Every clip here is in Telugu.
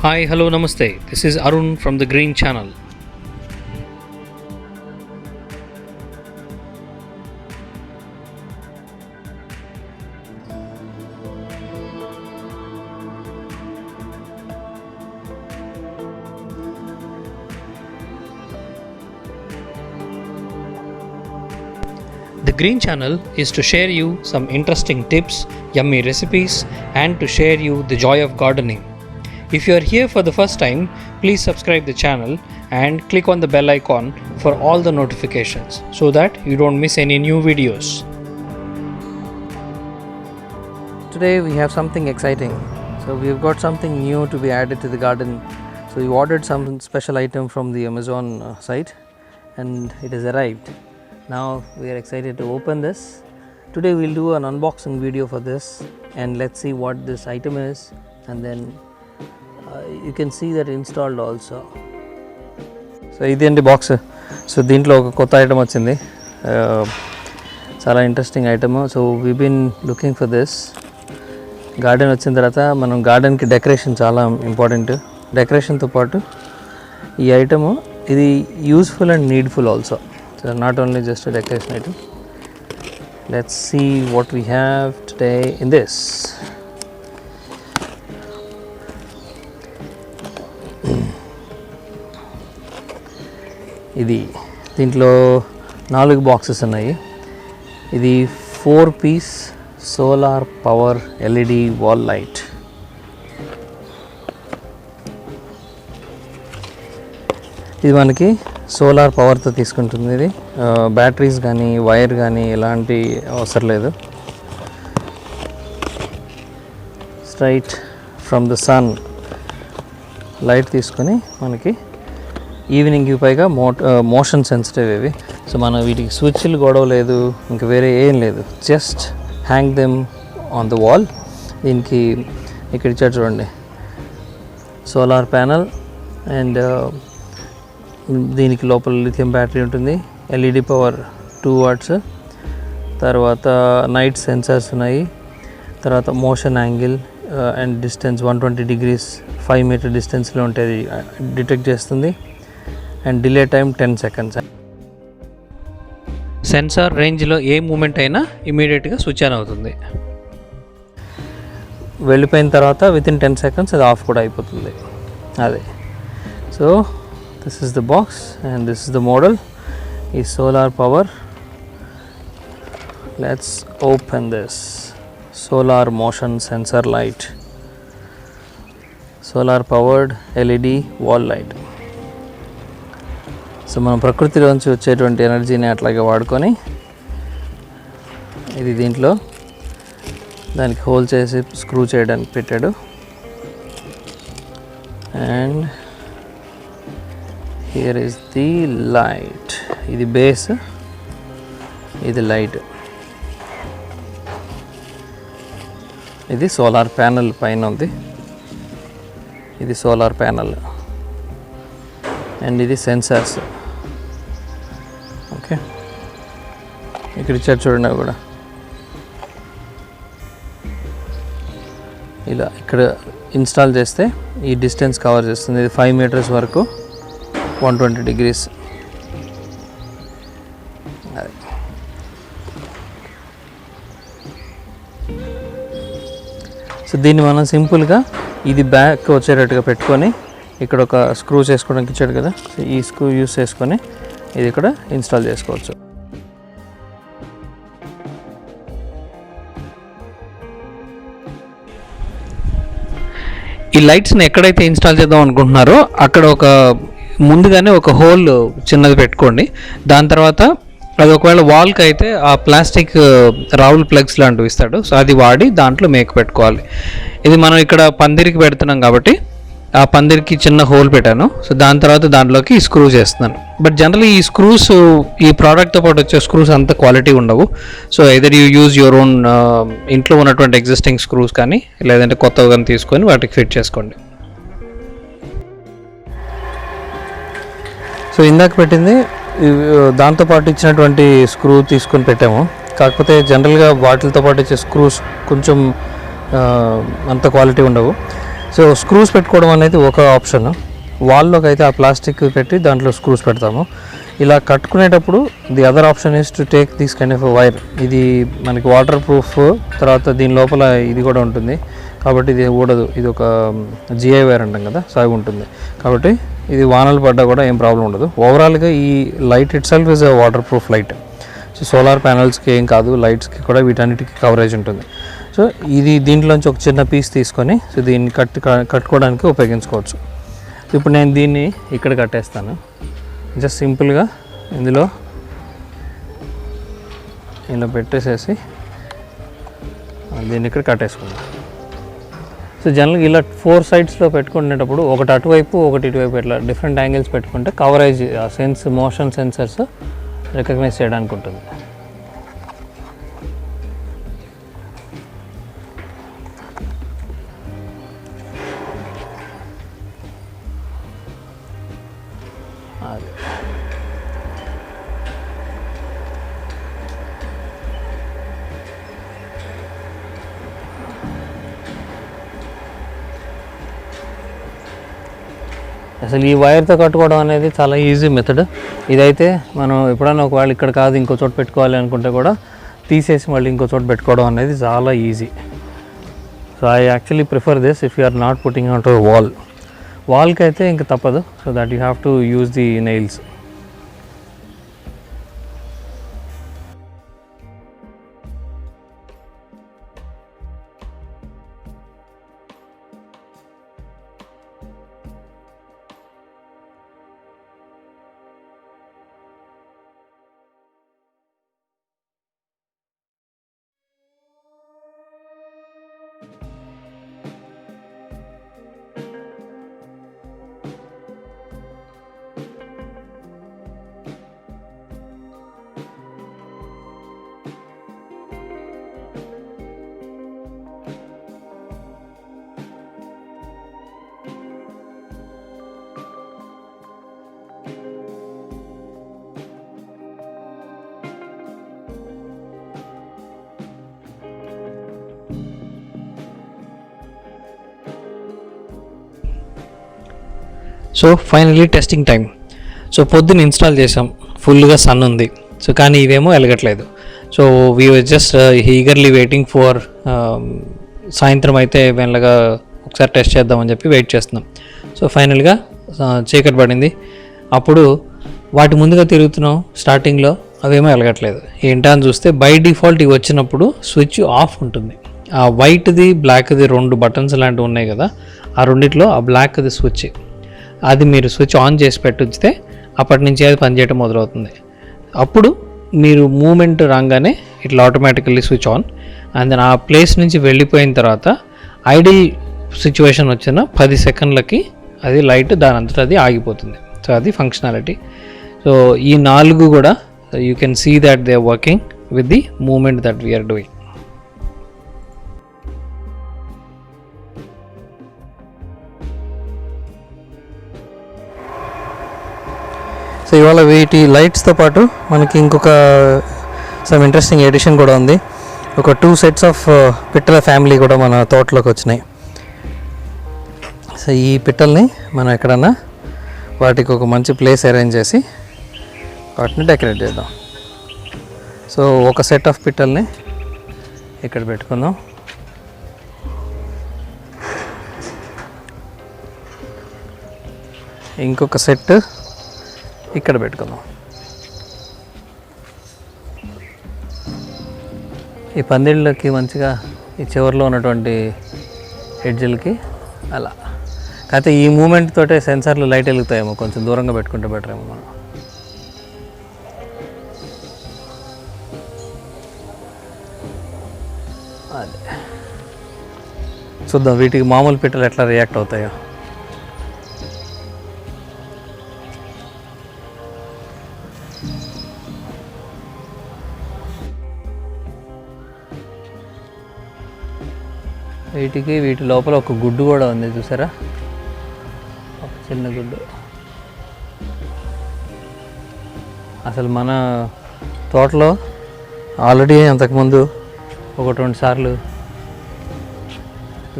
Hi, hello, namaste. This is Arun from the Green Channel. The Green Channel is to share you some interesting tips, yummy recipes, and to share you the joy of gardening. If you are here for the first time, please subscribe the channel and click on the bell icon for all the notifications so that you don't miss any new videos. Today we have something exciting. So we've got something new to be added to the garden. So we ordered some special item from the Amazon site and it has arrived. Now we are excited to open this. Today we'll do an unboxing video for this and let's see what this item is, and then you can see that installed also. So ఇది అండి బాక్స్. సో దీంట్లో ఒక కొత్త ఐటమ్ వచ్చింది, చాలా interesting item. So we been looking for this. Garden వచ్చిన తర్వాత మనం గార్డెన్కి డెకరేషన్ చాలా ఇంపార్టెంట్. డెకరేషన్తో పాటు ఈ ఐటమ్ ఇది useful and needful also. So not only just a decoration item. Let's see what we have today in this. ఇది దీంట్లో 4 బాక్సెస్ ఉన్నాయి. ఇది 4 piece solar power LED wall light. ఇది మనకి సోలార్ పవర్తో తీసుకుంటుంది. ఇది బ్యాటరీస్ కానీ వైర్ కానీ ఎలాంటి అవసరం లేదు. Straight from the sun light తీసుకొని మనకి ఈవినింగ్కి పైగా మోషన్ సెన్సిటివ్ ఇవి. సో మనం వీటికి స్విచ్లు గొడవ లేదు, ఇంకా వేరే ఏం లేదు. Just hang them on the wall. దీనికి ఇక్కడ ఇచ్చారు చూడండి, సోలార్ ప్యానల్ అండ్ దీనికి లోపల లిథియం బ్యాటరీ ఉంటుంది. LED power 2 watts. తర్వాత నైట్ సెన్సార్స్ ఉన్నాయి. తర్వాత motion angle and distance 120 degrees 5 meter డిస్టెన్స్లో ఉంటుంది, డిటెక్ట్ చేస్తుంది. And delay time 10 seconds. Sensor రేంజ్లో ఏ మూమెంట్ అయినా ఇమీడియట్గా స్విచ్ ఆన్ అవుతుంది. వెళ్ళిపోయిన తర్వాత వితిన్ 10 seconds అది ఆఫ్ కూడా అయిపోతుంది. అదే. So this is the box and this is the model, is solar power. Let's open this. Solar motion sensor light, solar powered LED wall light. So మనం ప్రకృతిలోంచి వచ్చేటువంటి ఎనర్జీని అట్లాగే వాడుకొని ఇది దీంట్లో దానికి హోల్ చేసి స్క్రూ చేయడానికి పెట్టాడు. And here is the light. ఇది బేస్, ఇది లైట్. ఇది సోలార్ ప్యానల్ పైన ఉంది. ఇది సోలార్ ప్యానల్ అండ్ ఇది సెన్సార్స్. ఓకే, ఇక్కడ ఇచ్చారు చూడండి. అవి కూడా ఇలా ఇక్కడ ఇన్స్టాల్ చేస్తే ఈ డిస్టెన్స్ కవర్ చేస్తుంది. ఇది 5 meters వరకు 120 degrees. సో దీన్ని మనం సింపుల్గా ఇది బ్యాక్ వచ్చేటట్టుగా పెట్టుకొని ఇక్కడ ఒక స్క్రూ చేసుకోవడానికి ఇచ్చాడు కదా, సో ఈ స్క్రూ యూస్ చేసుకొని ఇది ఇక్కడ ఇన్స్టాల్ చేసుకోవచ్చు. ఈ లైట్స్ని ఎక్కడైతే ఇన్స్టాల్ చేద్దాం అనుకుంటున్నారో అక్కడ ముందుగానే ఒక హోల్ చిన్నది పెట్టుకోండి. దాని తర్వాత అది ఒకవేళ వాల్కి అయితే ఆ ప్లాస్టిక్ రౌల్ ప్లగ్స్ లాంటివి ఇస్తాడు, సో అది వాడి దాంట్లో మేక్ పెట్టుకోవాలి. ఇది మనం ఇక్కడ పందిరికి పెడుతున్నాం కాబట్టి ఆ పందిరికి చిన్న హోల్ పెట్టాను. సో దాని తర్వాత దాంట్లోకి స్క్రూ చేస్తున్నాను. బట్ జనరల్లీ ఈ స్క్రూస్, ఈ ప్రోడక్ట్తో పాటు వచ్చే స్క్రూస్ అంత క్వాలిటీ ఉండవు. So either you use your own ఇంట్లో ఉన్నటువంటి ఎగ్జిస్టింగ్ స్క్రూస్ కానీ లేదంటే కొత్తగా కానీ తీసుకొని వాటికి ఫిట్ చేసుకోండి. సో ఇందాక పెట్టింది దాంతోపాటు ఇచ్చినటువంటి స్క్రూ తీసుకొని పెట్టాము. కాకపోతే జనరల్గా వాటితో పాటు ఇచ్చే స్క్రూస్ కొంచెం అంత క్వాలిటీ ఉండవు. సో స్క్రూస్ పెట్టుకోవడం అనేది ఒక ఆప్షన్. వాల్లోకి అయితే ఆ ప్లాస్టిక్ పెట్టి దాంట్లో స్క్రూస్ పెడతాము. ఇలా కట్టుకునేటప్పుడు the other option is to take this kind of wire. ఇది మనకి వాటర్ ప్రూఫ్, తర్వాత దీని లోపల ఇది కూడా ఉంటుంది కాబట్టి ఇది ఊడదు. ఇది ఒక జిఐ వైర్ అంటాం కదా, సో అవి ఉంటుంది కాబట్టి ఇది వానలు పడ్డా కూడా ఏం ప్రాబ్లం ఉండదు. ఓవరాల్గా ఈ light itself is a waterproof light. So solar ప్యానల్స్కి ఏం కాదు, లైట్స్కి కూడా వీటన్నిటికీ కవరేజ్ ఉంటుంది. సో ఇది దీంట్లోంచి ఒక చిన్న పీస్ తీసుకొని సో దీన్ని కట్టుకోవడానికి ఉపయోగించుకోవచ్చు. ఇప్పుడు నేను దీన్ని ఇక్కడ కట్టేస్తాను. జస్ట్ సింపుల్గా ఇందులో ఇలా పెట్టేసేసి దీన్ని ఇక్కడ కట్టేసుకుందాం. సో జనరల్గా ఇలా 4 సైడ్స్లో పెట్టుకునేటప్పుడు ఒకటి అటువైపు ఒకటి ఇటువైపు ఇట్లా డిఫరెంట్ యాంగిల్స్ పెట్టుకుంటే కవరేజ్ మోషన్ సెన్సర్స్ రికగ్నైజ్ చేయడానికి ఉంటుంది. అది అసలు ఈ వైర్తో కట్టుకోవడం అనేది చాలా ఈజీ మెథడ్. ఇదైతే మనం ఎప్పుడైనా ఒకవేళ ఇక్కడ కాదు ఇంకో చోట పెట్టుకోవాలి అనుకుంటే కూడా తీసేసి మళ్ళీ ఇంకో చోట పెట్టుకోవడం అనేది చాలా easy. So I actually prefer this if you are not putting on to వాల్కి అయితే ఇంకా తప్పదు. So that you have to use the nails. So finally testing time. So పొద్దున్న ఇన్స్టాల్ చేసాం, ఫుల్గా సన్ ఉంది. సో కానీ ఇవేమో వెలగట్లేదు. So we was just eagerly waiting for సాయంత్రం అయితే మెల్లగా ఒకసారి టెస్ట్ చేద్దామని చెప్పి వెయిట్ చేస్తున్నాం. సో ఫైనల్గా చీకటి పడింది. అప్పుడు వాటి ముందుగా తిరుగుతున్నాం స్టార్టింగ్లో, అవేమో వెలగట్లేదు. ఏంటా అని చూస్తే బై డిఫాల్ట్ ఇవి వచ్చినప్పుడు స్విచ్ ఆఫ్ ఉంటుంది. ఆ వైట్ది బ్లాక్ది 2 బటన్స్ లాంటివి ఉన్నాయి కదా, ఆ రెండిట్లో ఆ బ్లాక్ది స్విచ్, అది మీరు స్విచ్ ఆన్ చేసి పెట్టిస్తే అప్పటి నుంచి అది పనిచేయడం మొదలవుతుంది. అప్పుడు మీరు మూమెంట్ రాగానే ఇట్లా automatically switch on. And then ఆ ప్లేస్ నుంచి వెళ్ళిపోయిన తర్వాత ఐడిల్ సిచ్యువేషన్ వచ్చిన 10 సెకండ్లకి అది లైట్ దాని అంతటా అది ఆగిపోతుంది. సో అది ఫంక్షనాలిటీ. సో ఈ 4 కూడా you can see that they are working with the moment that we're doing. So ఇవాళ వీటి లైట్స్తో పాటు మనకి ఇంకొక సమ్ ఇంట్రెస్టింగ్ ఎడిషన్ కూడా ఉంది. ఒక 2 సెట్స్ ఆఫ్ పిట్టల ఫ్యామిలీ కూడా మన తోటలోకి వచ్చినాయి. సో ఈ పిట్టల్ని మనం ఎక్కడన్నా వాటికి ఒక మంచి ప్లేస్ అరేంజ్ చేసి వాటిని డెకరేట్ చేద్దాం. సో ఒక సెట్ ఆఫ్ పిట్టల్ని ఇక్కడ పెట్టుకుందాం. ఇంకొక సెట్ ఇక్కడ పెట్టుకుందాం. ఈ పందిళ్ళకి మంచిగా ఈ చివరిలో ఉన్నటువంటి ఎడ్జ్లకి అలా. కాకపోతే ఈ మూమెంట్ తోటే సెన్సార్లు లైట్ వెలుగుతాయేమో, కొంచెం దూరంగా పెట్టుకుంటే బెటర్ ఏమో మనం. అదే చూద్దాం వీటికి మామూలు పిట్టలు ఎట్లా రియాక్ట్ అవుతాయో. వీటి లోపల ఒక గుడ్డు కూడా ఉంది చూసారా, ఒక చిన్న గుడ్డు. అసలు మన తోటలో ఆల్రెడీ అంతకుముందు 1-2 సార్లు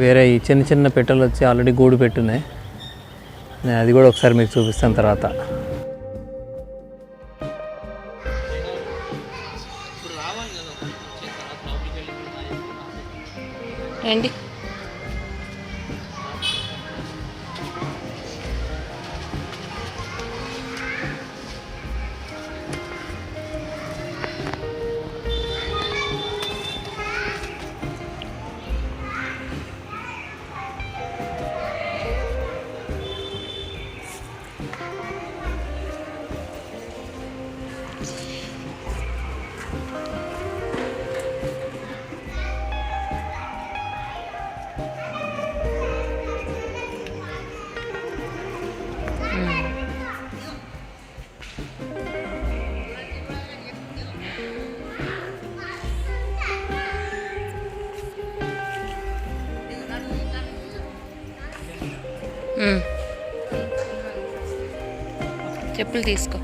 వేరే ఈ చిన్న చిన్న పెట్టెలు వచ్చి ఆల్రెడీ గూడు పెట్టున్నాయి. నేను అది కూడా ఒకసారి మీకు చూపిస్తాను తర్వాత. రండి. చెప్పులు తీసుకో.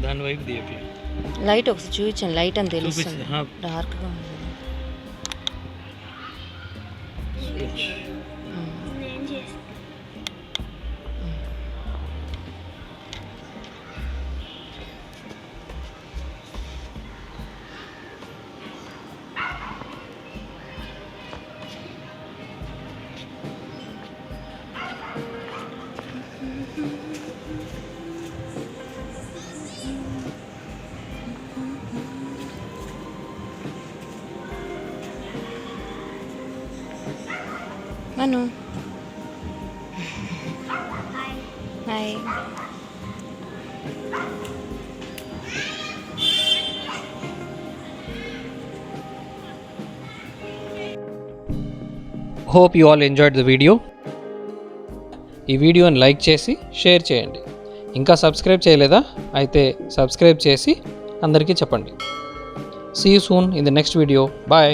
దాని వైపు దిగట్లే. లైట్ ఒకసారి చూపించండి. లైట్ అని తెలుస్తుంది, డార్క్గా ఉంది. Manu. Hi. Hope you all enjoyed the video. ఈ వీడియోని లైక్ చేసి షేర్ చేయండి. ఇంకా సబ్స్క్రైబ్ చేయలేదా? అయితే సబ్స్క్రైబ్ చేసి అందరికీ చెప్పండి. See you soon in the next video. Bye.